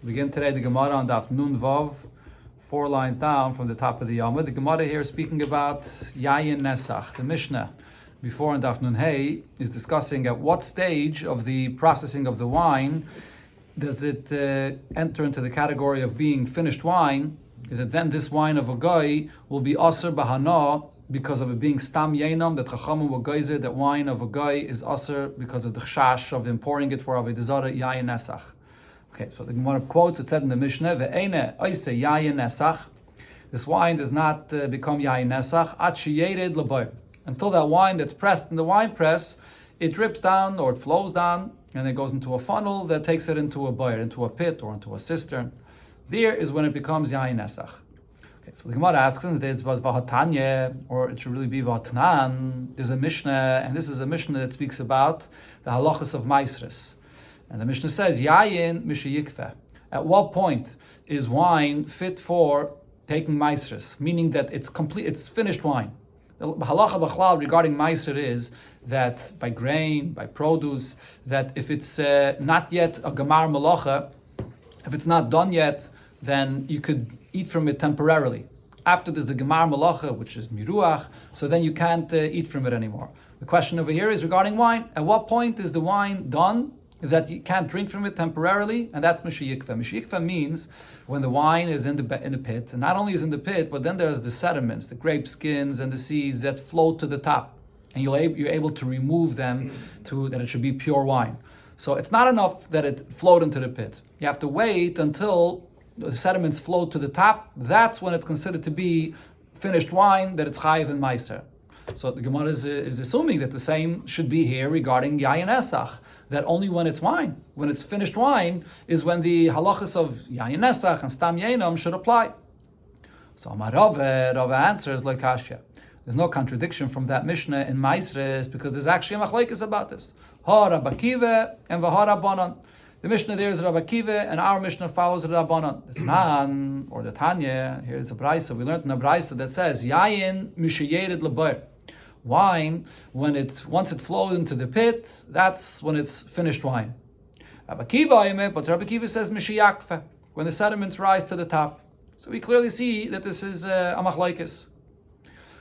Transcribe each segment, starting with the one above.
We begin today the Gemara on Daf Nun Vav, 4 lines down from the top of the Yama. The Gemara here is speaking about Yayin Nesach. The Mishnah before in Daf Nun Hey is discussing at what stage of the processing of the wine does it enter into the category of being finished wine, that then this wine of a goy will be aser bahana because of it being stam yenam, that chachamim will geyser that wine of a goy is aser because of the chashash of them pouring it for Avoda Zara Yayin Nesach. Okay, so the Gemara quotes, it said in the Mishnah, Ve'ene oise Yayin Nesach, this wine does not become Yayin Nesach, at sheyered l'boy, until that wine that's pressed in the wine press, it drips down or it flows down, and it goes into a funnel that takes it into a boyer, into a pit or into a cistern. There is when it becomes Yayin Nesach. Okay, so the Gemara asks if it's Vahatanya, or it should really be Vahatanan. There's a Mishnah, and this is a Mishnah that speaks about the halachas of Maisris. And the Mishnah says, Yayin Mishayikfeh. At what point is wine fit for taking Maisris? Meaning that it's complete, it's finished wine. The halacha b'chlal regarding Meiser is that by grain, by produce, that if it's not yet a Gemar Malacha, if it's not done yet, then you could eat from it temporarily. After there's the Gemar Malacha, which is Miruach, so then you can't eat from it anymore. The question over here is regarding wine. At what point is the wine done that you can't drink from it temporarily? And that's Mishayikfeh. Mishayikfeh means when the wine is in the pit, and not only is in the pit, but then there's the sediments, the grape skins and the seeds that float to the top, and you're able to remove them to that it should be pure wine. So it's not enough that it flowed into the pit. You have to wait until the sediments float to the top. That's when it's considered to be finished wine, that it's chayiv and meiser. So the Gemara is assuming that the same should be here regarding Yayin Nesach, that only when it's wine, when it's finished wine, is when the halachas of Yayin Nesach and Stam Yenam should apply. So Amar Rava answers like Kashya. There's no contradiction from that Mishnah in Maisres because there's actually a machlekes about this. Ha Rabbi Akiva and V'ha Rabbanan. The Mishnah there is Rabbi Akiva, and our Mishnah follows Rabbanan. The Tanan or the Tanya, here's a brayso. We learned in a brayso that says Yayin Mishayered L'Bayr. Wine, once it flowed into the pit, that's when it's finished wine. Rabbi Akiva, but Rabbi Akiva says Mishayakfeh, when the sediments rise to the top. So we clearly see that this is a machlekes.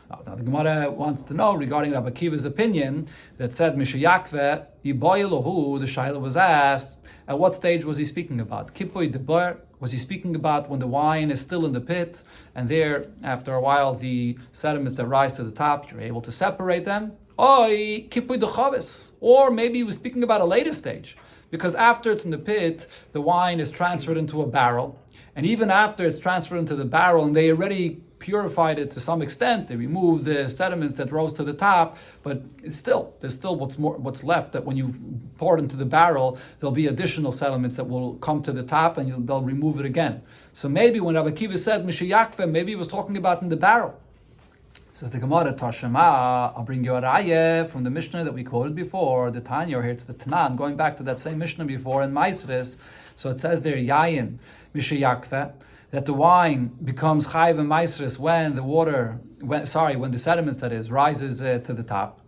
Now the Gemara wants to know regarding Rabbi Akiva's opinion that said Mishayakveh, Yiboyelohu, the Shaila was asked, at what stage was he speaking about? Kippui Debar, was he speaking about when the wine is still in the pit, and there, after a while, the sediments that rise to the top, you're able to separate them? Oi, Kippui Dechavis, or maybe he was speaking about a later stage, because after it's in the pit, the wine is transferred into a barrel, and even after it's transferred into the barrel, and they already purified it to some extent, they removed the sediments that rose to the top, but there's still what's left, that when you pour it into the barrel, there'll be additional sediments that will come to the top and they'll remove it again. So maybe when Rabbi Akiva said Mishayakveh, maybe he was talking about in the barrel. Says the Gemara, Tashema, I'll bring you a raya from the Mishnah that we quoted before, the Tanya, or here it's the Tanan, going back to that same Mishnah before in Maisres. So it says there, Yayin Mishayakveh, that the wine becomes chayiv and maisris when the sediments, that is, rises to the top.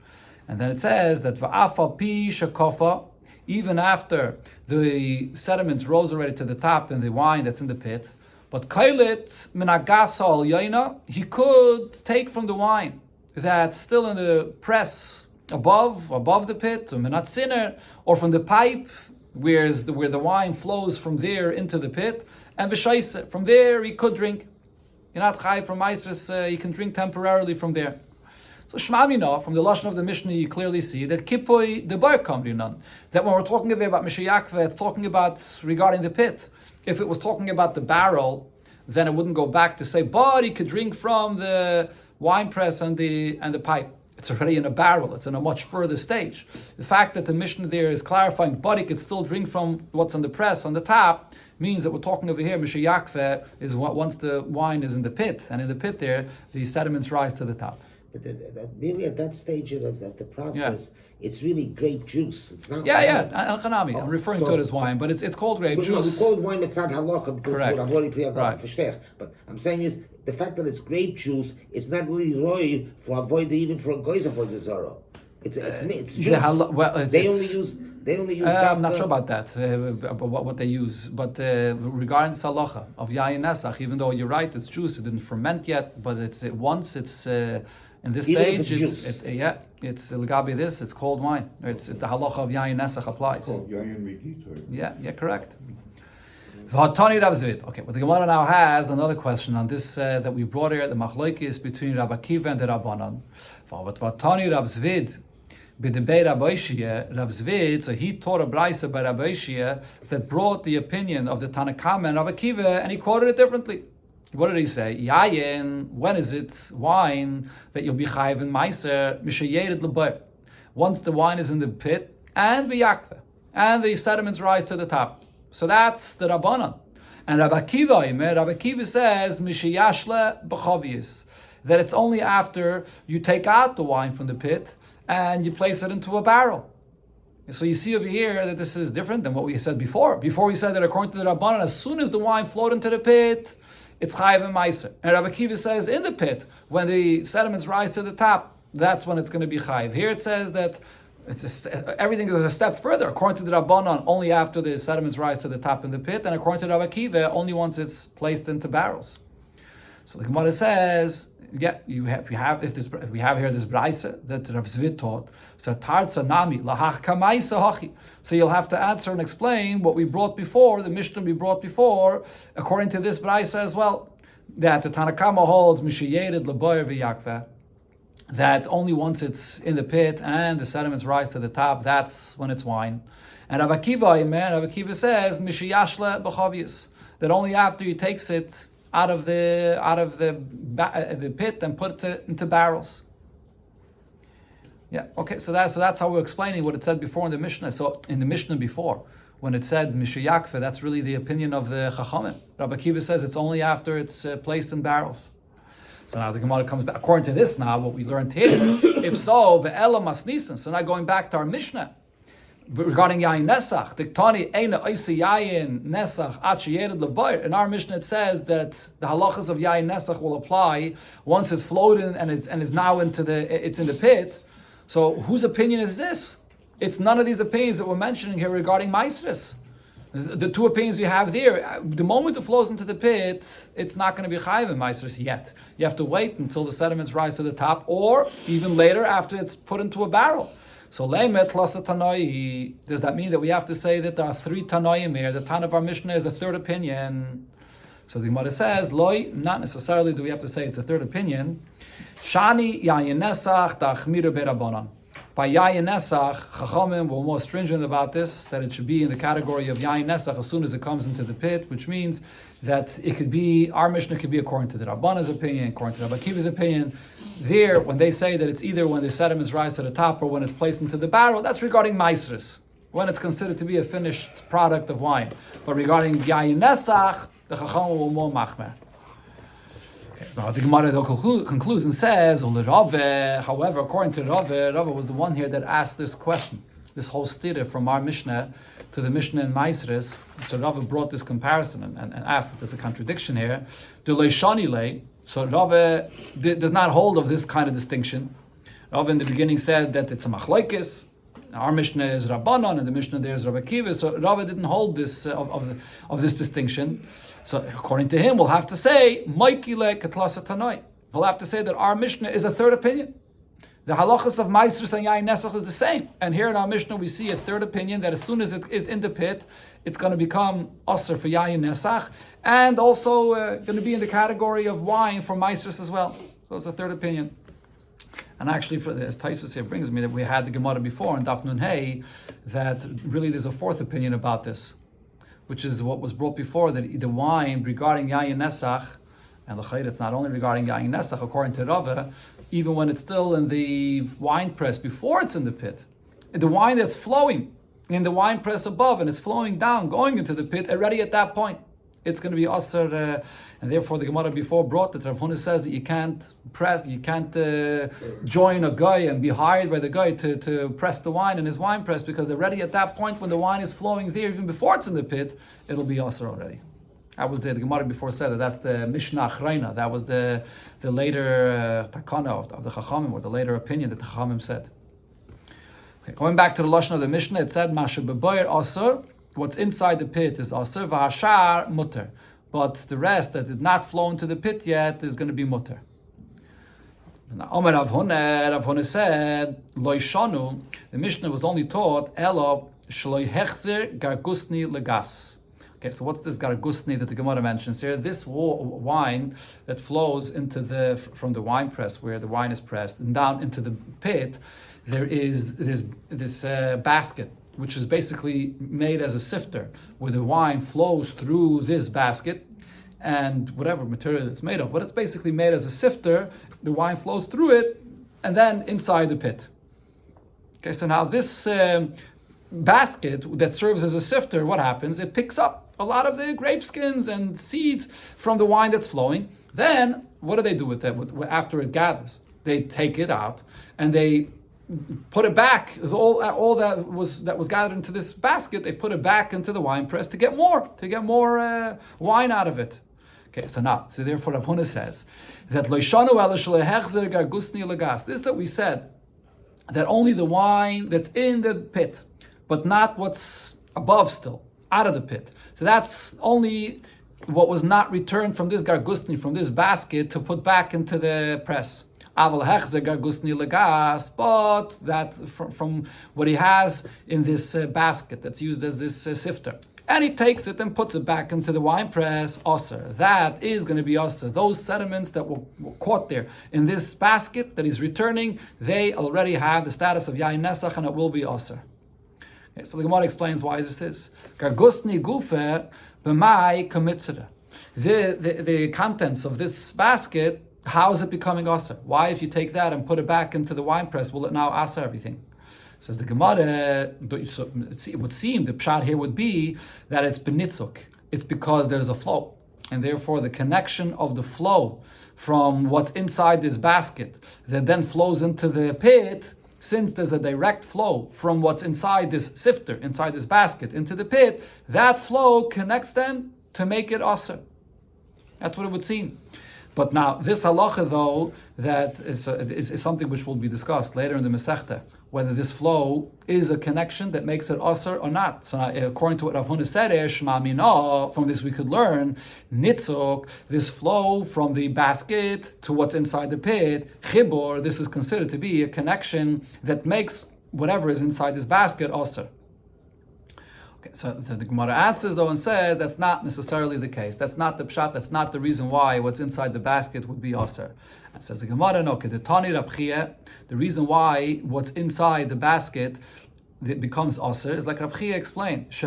And then it says that va'afal pi shakofa, even after the sediments rose already to the top in the wine that's in the pit, but kailit minagasal yaina, he could take from the wine that's still in the press above the pit, or minatziner, or from the pipe where the wine flows from there into the pit, and b'shaisa, from there he could drink. You're not chayiv from Maisris, he can drink temporarily from there. So Shmamina, from the lashon of the Mishnah, you clearly see that kippoi debar kamrinan, that when we're talking about Mishayakveh, it's talking about regarding the pit. If it was talking about the barrel, then it wouldn't go back to say, but he could drink from the wine press and the pipe. It's already in a barrel. It's in a much further stage. The fact that the Mishnah there is clarifying, but he could still drink from what's on the press, on the top, means that we're talking over here, Mishayakveh, is once the wine is in the pit, and in the pit there, the sediments rise to the top. But really at that stage of the process, it's really grape juice. It's not. Al-Khanami. I'm referring to it as wine, but it's called grape juice. We call it wine. It's not halacha because correct. Right. But I'm saying is the fact that it's grape juice. It's not really roy for avoid even for a goy's Avoda Zara. It's juice. They only use They only use I'm not sure about that, about what they use. But regarding the halacha of yayin nesach, even though you're right, it's juice. It didn't ferment yet, but once it's in this Even stage, if it's juice. it's legabi this. It's cold wine. It's the halacha of yayin nesach applies. Called yayin regito. Yeah, correct. V'hatani Rav Zvid. Okay, but the Gemara now has another question on this that we brought here. The machlokes between Rabbi Akiva and the Rabbanan. V'hatani Rav Zvid. B'debei Rabbi Shia, Rav Zvid, so he taught a brayso by Rabbi Shia that brought the opinion of the Tanakama and Rabbi Akiva, and he quoted it differently. What did he say? Yayin, when is it wine that you'll be chayiv in meiser mishayered lebayr? Once the wine is in the pit and v'yakve, and the sediments rise to the top. So that's the Rabbanan. And Rabbi Akiva says mishayashle b'chavius, that it's only after you take out the wine from the pit and you place it into a barrel. So you see over here that this is different than what we said before. Before we said that according to the Rabbanan, as soon as the wine flowed into the pit, it's chayiv and meiser. And Rabbi Akiva says in the pit, when the sediments rise to the top, that's when it's going to be chayiv. Here it says that everything is a step further. According to the Rabbanan, only after the sediments rise to the top in the pit, and according to Rabbi Akiva, only once it's placed into barrels. So the Gemara says, we have here this brayse that Rav Zvid taught. So tarza nami lahach kamaisa hachi. So you'll have to answer and explain what we brought before, the Mishnah we brought before, according to this brayse as well. That the Tanakama holds mishayered lebayr v'yakveh, that only once it's in the pit and the sediments rise to the top, that's when it's wine. And Rabbi Akiva says mishayashle b'chavius, that only after he takes it out of the pit and puts it into barrels. Yeah, okay, so that's how we're explaining what it said before in the Mishnah. So in the Mishnah before, when it said Mishayakfe, that's really the opinion of the Chachamim. Rabbi Akiva says it's only after it's placed in barrels. So now the Gemara comes back, according to this now, what we learned here, if so, ve'ela masnisan, so now going back to our Mishnah, regarding yayin nesach, diktani eina oisi yayin nesach achiyered lebayr. In our Mishnah, it says that the halachas of yayin nesach will apply once it flowed in and is now it's in the pit. So whose opinion is this? It's none of these opinions that we're mentioning here regarding maestris. The two opinions we have there, the moment it flows into the pit, it's not going to be chayiv in maestris yet. You have to wait until the sediments rise to the top, or even later after it's put into a barrel. So leimet lasa tanoi, does that mean that we have to say that there are three tanoim here? The tan of our Mishnah is a third opinion. So the Gemara says, loi, not necessarily do we have to say it's a third opinion. Shani yayin nesach da'achmiru berabanan. By yayin nesach, Chachamim were more stringent about this, that it should be in the category of yayin nesach as soon as it comes into the pit, which means that it could be, our Mishnah could be according to the Rabbanah's opinion, according to Rabbi Akiva's opinion. There, when they say that it's either when the sediments rise to the top or when it's placed into the barrel, that's regarding maestris, when it's considered to be a finished product of wine. But regarding yayin nesach, the Chachamim were more machmer. Now the Gemara concludes and says, however, according to Rava was the one here that asked this question, this whole stira from our Mishnah to the Mishnah in Maestris. So Rava brought this comparison and asked if there's a contradiction here. So Rava does not hold of this kind of distinction. Rava in the beginning said that it's a machlokes. Our Mishnah is Rabbanon and the Mishnah there is Rabbi Akiva. So Rava didn't hold this of this distinction. So according to him, we'll have to say Maikile Katlasa Tanoi. We'll have to say that our Mishnah is a third opinion. The halachas of Maestris and Yayin Nesach is the same. And here in our Mishnah, we see a third opinion that as soon as it is in the pit, it's going to become Asr for Yayin Nesach, and also going to be in the category of wine for Maestris as well. So it's a third opinion. And actually, as Taisus here brings me, that we had the Gemara before in Daf Nun Hey, that really there's a fourth opinion about this, which is what was brought before, that the wine regarding Yayin Nesach, and l'chayr, it's not only regarding Yayin Nesach, according to Rava, even when it's still in the wine press before it's in the pit, the wine that's flowing in the wine press above and it's flowing down, going into the pit, already at that point, it's going to be asr, and therefore the Gemara before brought that Rav Huna says that you can't join a guy and be hired by the guy to press the wine in his wine press, because already at that point when the wine is flowing there, even before it's in the pit, it'll be asr already. That was the Gemara before said that. That's the Mishnah Achreina. That was the later takana of the Chachamim, or the later opinion that the Chachamim said. Okay, going back to the lashon of the Mishnah, it said Masha beboyer asur. What's inside the pit is asur, v'hashar mutter. But the rest that did not flow into the pit yet is going to be mutter. Now, Omer Rav Huna said, Lo Shanu, the Mishnah was only taught, Elo Shloi Hechzer Gargusni Legas. Okay, so what's this Gargusni that the Gemara mentions here? This wine that flows into from the wine press, where the wine is pressed, and down into the pit, there is this basket, which is basically made as a sifter, where the wine flows through this basket, and whatever material it's made of, but it's basically made as a sifter. The wine flows through it, and then inside the pit. Okay, so now this basket that serves as a sifter, what happens? It picks up a lot of the grape skins and seeds from the wine that's flowing. Then, what do they do with it after it gathers? They take it out, and they put it back. All that was gathered into this basket, they put it back into the wine press to get more wine out of it. Okay, so therefore Rav Huna says that loishanu ala shlehechzer gargusni legas. This that we said that only the wine that's in the pit, but not what's above still out of the pit. So that's only what was not returned from this gargusni, from this basket, to put back into the press. Aval hechzer gargusni legas, but that from what he has in this basket that's used as this sifter. And he takes it and puts it back into the wine press, aser. That is going to be aser. Those sediments that were caught there in this basket that he's returning, they already have the status of yayin nesach, and it will be aser. Okay, so the Gemara explains why this is. Gargusni gufe b'mai kamitzera. The contents of this basket, how is it becoming aser? Why, if you take that and put it back into the wine press, will it now aser everything? Says the Gemara, it would seem the pshat here would be that it's benitzuk. It's because there's a flow, and therefore the connection of the flow from what's inside this basket that then flows into the pit, since there's a direct flow from what's inside this sifter, inside this basket, into the pit, that flow connects them to make it aser. That's what it would seem. But now, this halacha, though, that is something which will be discussed later in the Masechta, whether this flow is a connection that makes it aser or not. So now, according to what Rav Huna said, Shema Mina, from this we could learn, nitzok, this flow from the basket to what's inside the pit, chibor, this is considered to be a connection that makes whatever is inside this basket aser. So the Gemara answers though and says that's not necessarily the case. That's not the pshat. That's not the reason why what's inside the basket would be aser. And says the Gemara, no, the reason why what's inside the basket that becomes aser is like Rab Chia explained. This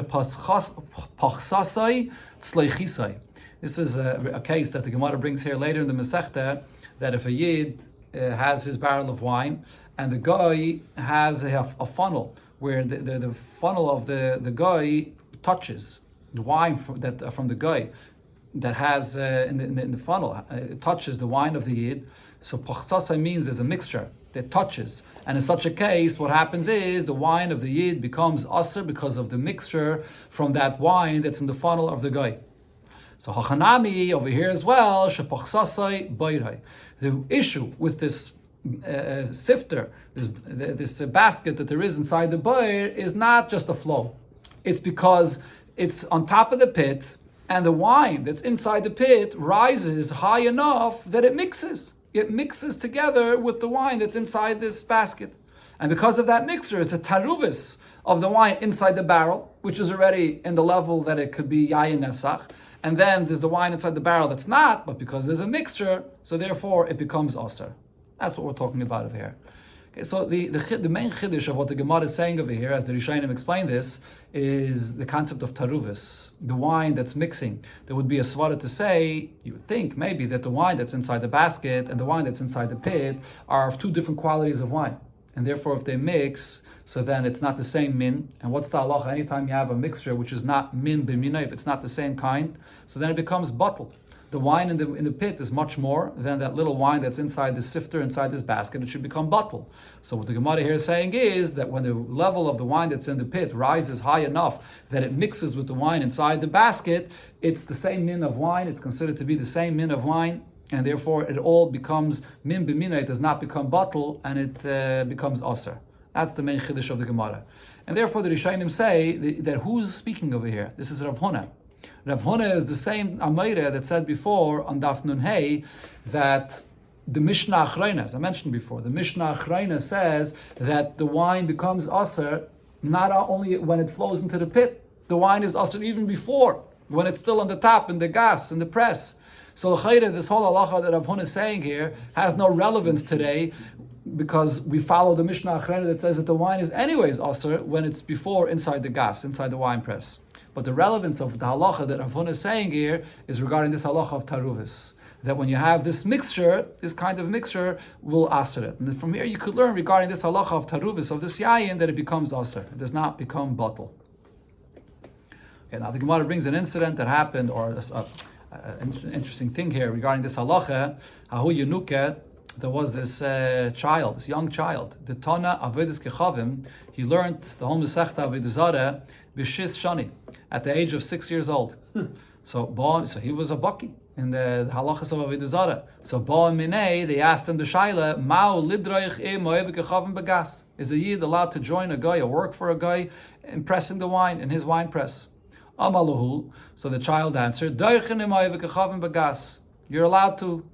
is a case that the Gemara brings here later in the Masechta, that if a yid has his barrel of wine and the guy has a funnel, where the funnel of the guy touches the wine from the guy that has in the funnel, it touches the wine of the yid. So pachsasa means there's a mixture that touches, and in such a case, what happens is the wine of the yid becomes aser because of the mixture from that wine that's in the funnel of the guy. So hachanami over here as well, shepachsasai bayrai. The issue with this sifter, this basket that there is inside the boir, is not just a flow. It's because it's on top of the pit, and the wine that's inside the pit rises high enough that it mixes. It mixes together with the wine that's inside this basket. And because of that mixture, it's a taruvis of the wine inside the barrel, which is already in the level that it could be yayin nesach. And then there's the wine inside the barrel that's not, but because there's a mixture, so therefore it becomes aser. That's what we're talking about over here. Okay, so the main chiddush of what the Gemara is saying over here, as the Rishonim explain this, is the concept of taruvis, the wine that's mixing. There would be a svara to say, you would think maybe that the wine that's inside the basket and the wine that's inside the pit are of two different qualities of wine. And therefore if they mix, so then it's not the same min. And what's the halacha? Anytime you have a mixture which is not min b'mina, if it's not the same kind, so then it becomes bottle. The wine in the pit is much more than that little wine that's inside the sifter, inside this basket. It should become bottle. So what the Gemara here is saying is that when the level of the wine that's in the pit rises high enough that it mixes with the wine inside the basket, it's the same min of wine. It's considered to be the same min of wine, and therefore it all becomes min b'mina. It does not become bottle, and it becomes aser. That's the main chiddush of the Gemara. And therefore the Rishonim say that who's speaking over here? This is Rav Huna. Rav Huna is the same Amayre that said before on Daf Nun Hey that the Mishnah Achrayna, as I mentioned before, the Mishnah Achrayna says that the wine becomes aser not only when it flows into the pit. The wine is aser even before, when it's still on the top, in the gas, in the press. So this whole halacha that Rav Huna is saying here has no relevance today, because we follow the Mishnah Achrayna that says that the wine is anyways aser when it's before, inside the gas, inside the wine press. But the relevance of the halacha that Rav Huna is saying here is regarding this halacha of taruvis, that when you have this mixture, this kind of mixture will aser it. And from here you could learn regarding this halacha of taruvis, of this yayin, that it becomes aser. It does not become bottle. Okay, now the Gemara brings an incident that happened, or an interesting thing here regarding this halacha. Hahu Yenuke, there was this child, this young child, the Tana Avodas Kechavim. He learned the whole Masechta Avoda Zara b'shis shani, at the age of 6 years old. So he was a baki in the halachas of Avoda Zara. So Ba Minei, they asked him the shaila, Mao lidroich moev kechavim bagas. Is a yid allowed to join a guy or work for a guy in pressing the wine in his wine press? Amalahu. So the child answered, Doichin moev kechavim bagas. You're allowed to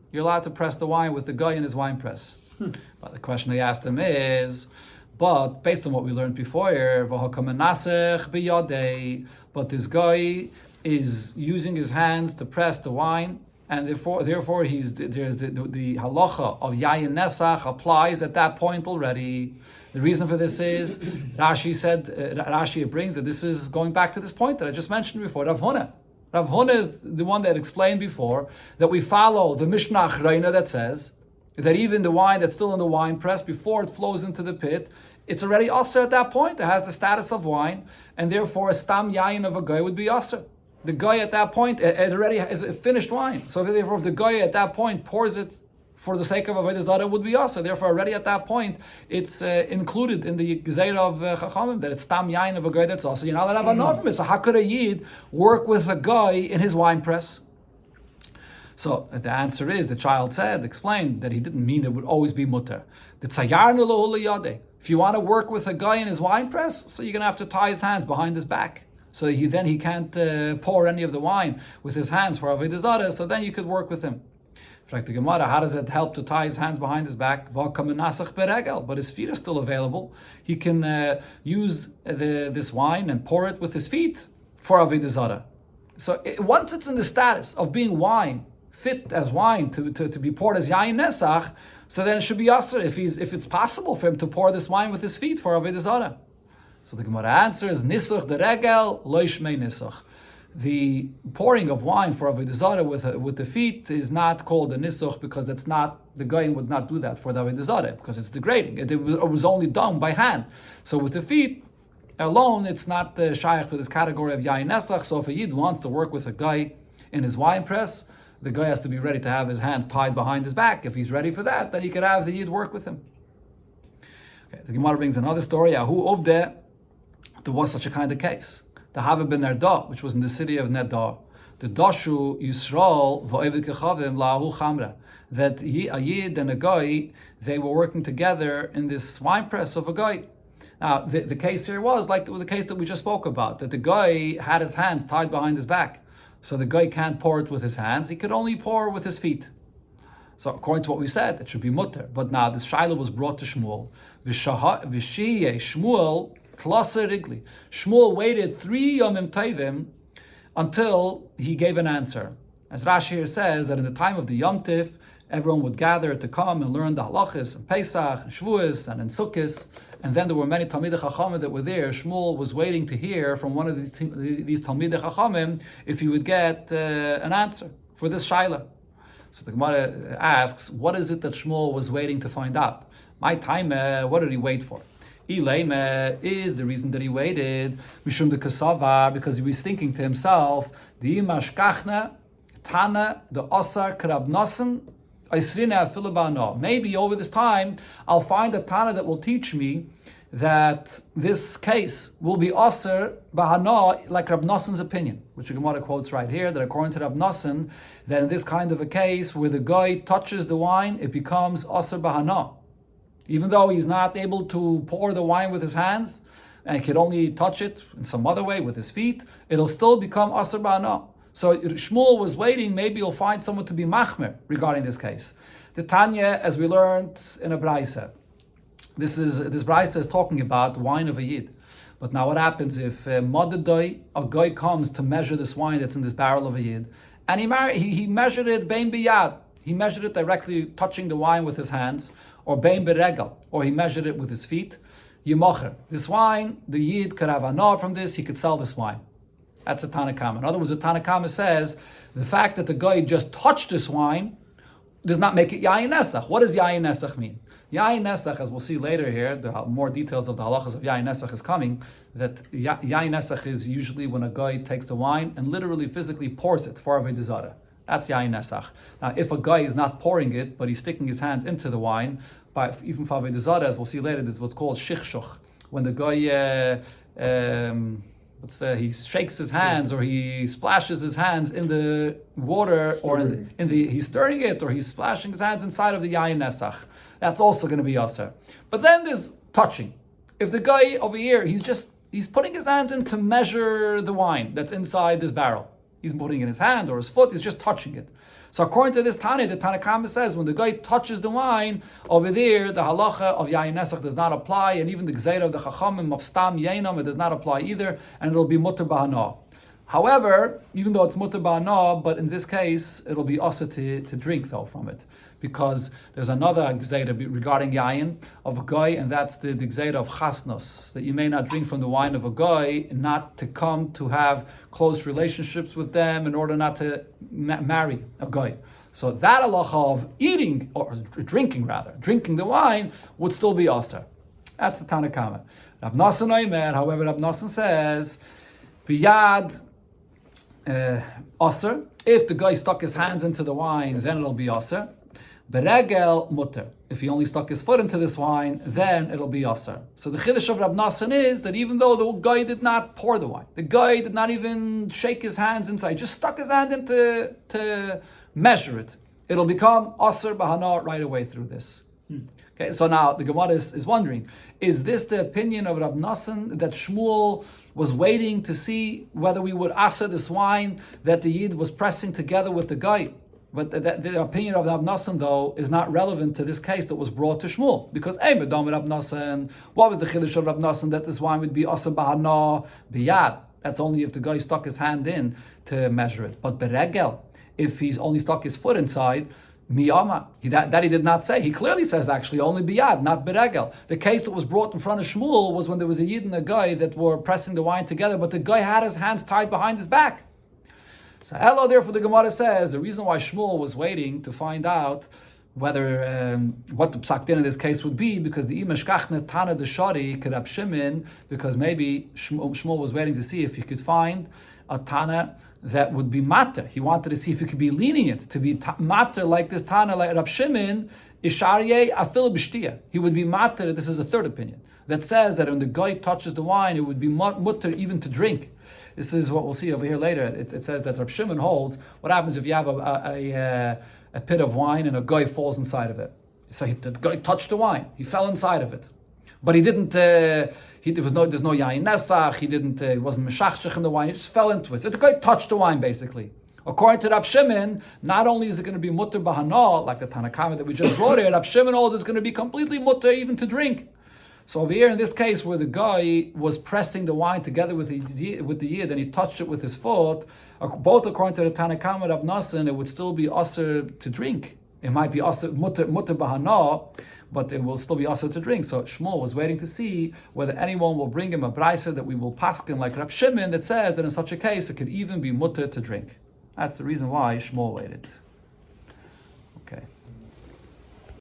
press the wine with the guy in his wine press. But the question they asked him is, but based on what we learned before here, but this guy is using his hands to press the wine, and therefore there's the halacha of yayin nesach applies at that point already. The reason for this is Rashi brings that this is going back to this point that I just mentioned before, Rav Huna. Rav Huna is the one that explained before that we follow the Mishnah Achrayna that says that even the wine that's still in the wine press, before it flows into the pit, it's already aser at that point. It has the status of wine, and therefore a stam yayin of a guy would be aser. The guy at that point, it already is a finished wine. So therefore, if the guy at that point pours it for the sake of Avoda Zara, it would be aser. Therefore, already at that point, it's included in the Gezeira of Chachamim, that it's stam yayin of a guy that's aser. You're not allowed to have enough from it. So how could a yid work with a guy in his wine press? So the answer is, the child explained that he didn't mean it would always be mutter. If you want to work with a guy in his wine press, so you're going to have to tie his hands behind his back. So he can't pour any of the wine with his hands for Avoda Zara, so then you could work with him. In fact, the Gemara, how does it help to tie his hands behind his back? But his feet are still available. He can use this wine and pour it with his feet for Avoda Zara. So once it's in the status of being wine, fit as wine to be poured as yayin nesach, so then it should be aser if it's possible for him to pour this wine with his feet for Avoda Zara. So the Gemara answers, Nisach de regel, lo yishmei nisach. The pouring of wine for Avoda Zara with the feet is not called a nisach, because that's not, the Goyim would not do that for the Avoda Zara, because it's degrading. It was only done by hand. So with the feet alone, it's not shaykh to this category of yayin nesach. So if a yid wants to work with a guy in his wine press, the guy has to be ready to have his hands tied behind his back. If he's ready for that, then he could have the yid work with him. Okay, the Gemara brings another story. Ahu Ovde, there was such a kind of case. The Hava ben Nerda, which was in the city of Nerda, the Dashu Yisrael v'Ovid Kechavim la'ahu chamra, that a yid and a guy, they were working together in this wine press of a guy. Now, the case here was like the case that we just spoke about, that the guy had his hands tied behind his back. So the guy can't pour it with his hands, he could only pour with his feet. So according to what we said, it should be mutter. But now this shaila was brought to Shmuel. V'shiyeh Shmuel klasa rigli. Shmuel waited 3 yomim tovim until he gave an answer. As Rashi here says, that in the time of the Yom Tif, everyone would gather to come and learn the halachas and Pesach and Shavuos and in Sukkos. And then there were many Talmidei Chachamim that were there. Shmuel was waiting to hear from one of these Talmidei Chachamim if he would get an answer for this shaila. So the Gemara asks, what is it that Shmuel was waiting to find out? My time, what did he wait for? Ileime is the reason that he waited, Mishum de Kasavar, because he was thinking to himself, the Imashkachna, Tana, the Osar, Krabnasan, maybe over this time I'll find a Tana that will teach me that this case will be Osir Bahana, like Rab Noson's opinion, which the Gemara quotes right here, that according to Rab Noson, that in this kind of a case where the guy touches the wine, it becomes Osir Bahana. Even though he's not able to pour the wine with his hands, and he could only touch it in some other way with his feet, it'll still become Asr Ba'ana. So Shmuel was waiting, maybe he'll find someone to be Machmer regarding this case. The Tanya, as we learned in a Braisa, this Braisa is talking about wine of a Yid. But now what happens if Modadoi, a guy comes to measure this wine that's in this barrel of a Yid, and he measured it Bein Biyad, he measured it directly touching the wine with his hands, or Bein Beregel, or he measured it with his feet, Yemocher. This wine, the Yid could have anah from this, he could sell this wine. That's a Tanakama. In other words, the Tanakama says the fact that the guy just touched this wine does not make it Yayin Nesach. What does Yayin Nesach mean? Yayin Nesach, as we'll see later here, the more details of the halachas of Yayin Nesach is coming, that Yayin Nesach is usually when a guy takes the wine and literally physically pours it for Avoda Zara. That's Yayin Nesach. Now, if a guy is not pouring it, but he's sticking his hands into the wine, even for Avoda Zara, as we'll see later, this is what's called Shichshuch. When the guy he shakes his hands or he splashes his hands in the water or he's stirring it or he's splashing his hands inside of the Yayin Nesach. That's also going to be Aser. But then there's touching. If the guy over here, he's putting his hands in to measure the wine that's inside this barrel. He's putting it in his hand or his foot, he's just touching it. So according to this Tanya, the Tanakama says when the guy touches the wine, over there, the halacha of Yayin Nesach does not apply, and even the Gzeira of the Chachamim of Stam Yainam, it does not apply either, and it'll be Mutter Ba'ana. However, even though it's Mutter Ba'ana, but in this case, it'll be also to drink though from it. Because there's another Gzeira regarding Yayin of a guy, and that's the Gzeira of Chasnos, that you may not drink from the wine of a guy, not to come to have close relationships with them in order not to marry a guy. So that halacha of eating, or drinking the wine, would still be Aser. That's the Tanakama. Rab Nosson Omer, however, Rab Nosson says, Biyad Aser. If the guy stuck his hands into the wine, then it'll be Aser. Beregel mutter. If he only stuck his foot into this wine, then it'll be Aser. So the chiddush of Rab Nosson is that even though the guy did not pour the wine, the guy did not even shake his hands inside, just stuck his hand in to measure it, it'll become Aser Bahana right away through this. Okay, so now the Gemara is wondering, is this the opinion of Rab Nosson that Shmuel was waiting to see whether we would Aser this wine that the Yid was pressing together with the guy? But the opinion of Rab Nosson, though, is not relevant to this case that was brought to Shmuel. Because, Medom Rab Nosson, what was the chiddush of Rab Nosson that this wine would be Aser Bahana Biyad? That's only if the guy stuck his hand in to measure it. But Beregel, if he's only stuck his foot inside, Miyama, that he did not say. He clearly says actually only Biyad, not Beregel. The case that was brought in front of Shmuel was when there was a Yid and a guy that were pressing the wine together, but the guy had his hands tied behind his back. So hello, therefore the Gemara says the reason why Shmuel was waiting to find out whether what the psak din in this case would be, because the imeshkachne tana de shari Rab Shimon, because maybe Shmuel was waiting to see if he could find a tana that would be mater. He wanted to see if he could be lenient to be mater like this tana, like Rab Shimon, isharye afil b'shtia. He would be mater. This is a third opinion that says that when the guy touches the wine, it would be mutter even to drink. This is what we'll see over here later. It says that Rab Shimon holds, what happens if you have a pit of wine and a guy falls inside of it? So the guy touched the wine. He fell inside of it. But he didn't, there's no Yayin Nesach, he wasn't Meshachshech in the wine, he just fell into it. So the guy touched the wine basically. According to Rab Shimon, not only is it going to be mutter bahana, like the Tanakama that we just brought here, Rab Shimon holds it's going to be completely mutter even to drink. So over here in this case where the guy was pressing the wine together with the Yid and he touched it with his foot, both according to the Tanakama and Rab Nosson, it would still be aser to drink. It might be aser mutter bahana, but it will still be aser to drink. So Shmuel was waiting to see whether anyone will bring him a braisa that we will paskin like Rab Shimon that says that in such a case it could even be mutter to drink. That's the reason why Shmuel waited.